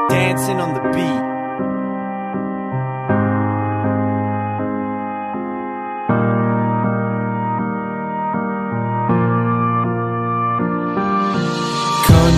dancing on the beat.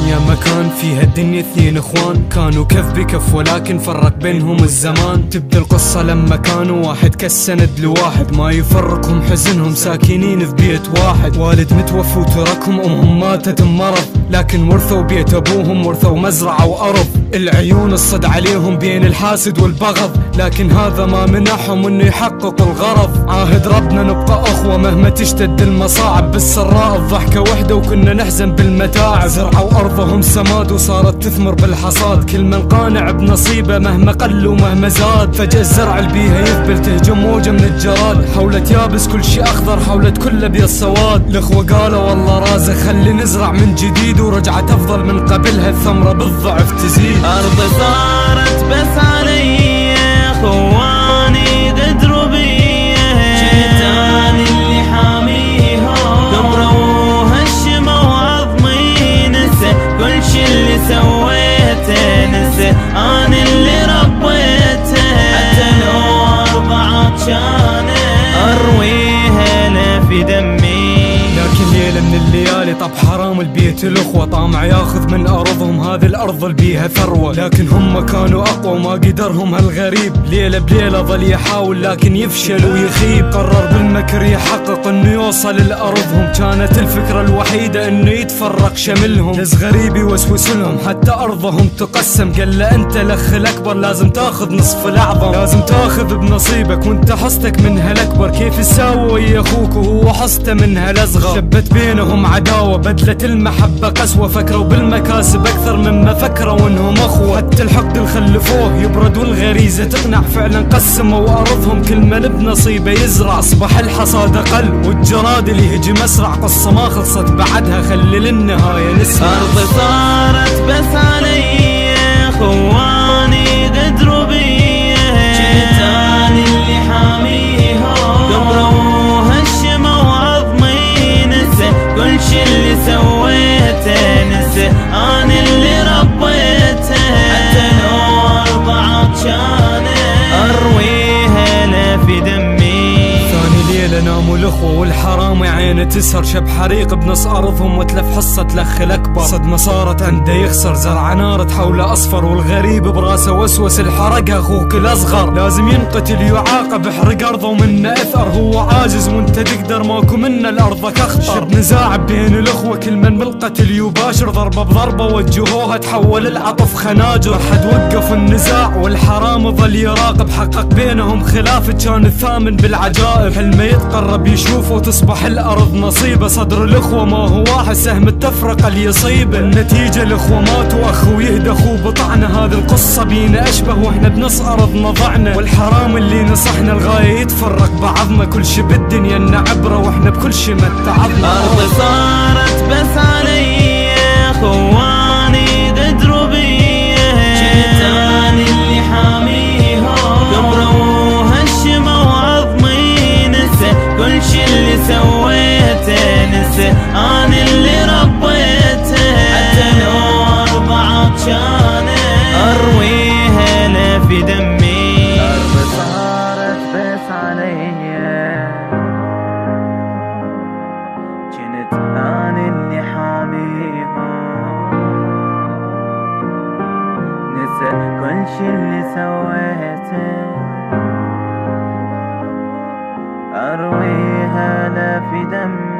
يا مكان فيها الدنيا اثنين اخوان، كانوا كف بكف ولكن فرق بينهم الزمان. تبدأ القصة لما كانوا واحد كالسند لواحد، ما يفرقهم حزنهم ساكنين في بيت واحد. والد متوفى وتركهم، امهم ماتت بمرض، لكن ورثوا بيت ابوهم، ورثوا مزرعة وارض. العيون الصد عليهم بين الحاسد والبغض، لكن هذا ما منعهم انه يحققوا الغرض. عاهد ربنا نبقى اخوة مهما تشتد المصاعب، بالسراء الضحكة وحدة وكنا نحزن بالمتاعب. زرعوا ارضهم سماد وصارت تثمر بالحصاد، كل من قانع بنصيبه مهما قل ومهما زاد. فجأة الزرع اللي بيها يذبل تهجم موجة من الجراد، حولت يابس كل شي اخضر، حولت كل ابيض سواد. الاخوة قالوا والله رازق خلي نزرع من جديد، ورجعت افضل من قبلها الثمرة بالضعف تزيد. أرض صارت بس علي خواني قدروا بيه، شيطان اللي حاميهم كبروا هشموا وعظمي، نسى كل شي اللي سويته، نسى أنا اللي ربيته. حتى لو أربعة عطشانة أرويها لا في دمي، لكن ليلة من الليالي طب حرام البيت الأخوة طامع ياخذ من أرضهم، هذه الأرض اللي بيها ثروة. لكن هم كانوا أقوى وما قدرهم هالغريب، ليلة بليلة ظل يحاول لكن يفشل ويخيب. قرر بالمكر يحقق انه يوصل لأرضهم، كانت الفكرة الوحيدة انه يتفرق شملهم. ناس غريب يوسوس لهم حتى أرضهم تقسم، قال له انت الأخ الأكبر لازم تاخذ نصف الأعظم، لازم تاخذ بنصيبك وانت حصتك من هالأكبر. كيف تساوي ويا أخوك وهو حصته من هالأصغر؟ شبت بينهم عداوة بدلت المحبة قسوة، فكروا بالمكاسب أكثر مما فكروا انهم أخوة. حتى الحقد اللي خلفوه يبرد والغريزة تقنع، فعلا قسموا أرضهم كل من بنصيبه يزرع. أصبح الحصاد أقل والجراد اللي يهجم أسرع، قصة ما خلصت بعدها خلي للنهاية نسمع. أرض صارت بس علي خواني قدروا بيه، شيطان اللي حاميهم كبروا هشموا وعظمي، نسى كل شي اللي سويته، نسى أنا اللي ربيته. حتى لو أربعة عطشانة أرويها لا في دمي. ثاني ليلة ناموا الأخوة والحرام عينه تسهر، شب حريق بنص أرضهم وتلف حصة الأخ الأكبر. صدمة صارت عنده يخسر، زرع نار حوله أصفر، والغريب براسه وسوس الحرقها أخوك الأصغر. لازم ينقتل يعاقب احرق أرضه ومنه أثر، هو عاجز وانت تقدر ماكو منه الأرضك أخطر. شب نزاع بين الأخوة كل من بالقتل يباشر، ضربة بضربة وجهوها تحول العطف خناجر. حد وقف النزاع والحرام ظل يراقب، حقق بينهم خلاف كان الثامن بالعجائب. حلمه يتقرب يشوفه وتصبح الأرض نصيبه، صدر الأخوة ما هو واحد سهم التفرقة اللي يصيبه. النتيجة الأخوة ماتوا أخو يهدى أخو بطعنا، هذه القصة بينا أشبه واحنا بنص أرضنا ضعنا. والحرام اللي نصحنا الغاية يتفرق بعضنا، كل شي بالدنيا إنه عبرة واحنا بكل شي متعظنا. أرض صارت بس علي خواني قدروا بيه، شيطان اللي حاميهم كبروا هشموا وعظمي، نسى كل شي اللي سويته، نسى أنا اللي ربيته. حتى لو أربعة عطشانة أرويها لا في دمي. أرض صارت بس علي كنت أنا اللي حاميهم، نسى كل شي اللي سويته، أرويها لا في دمي.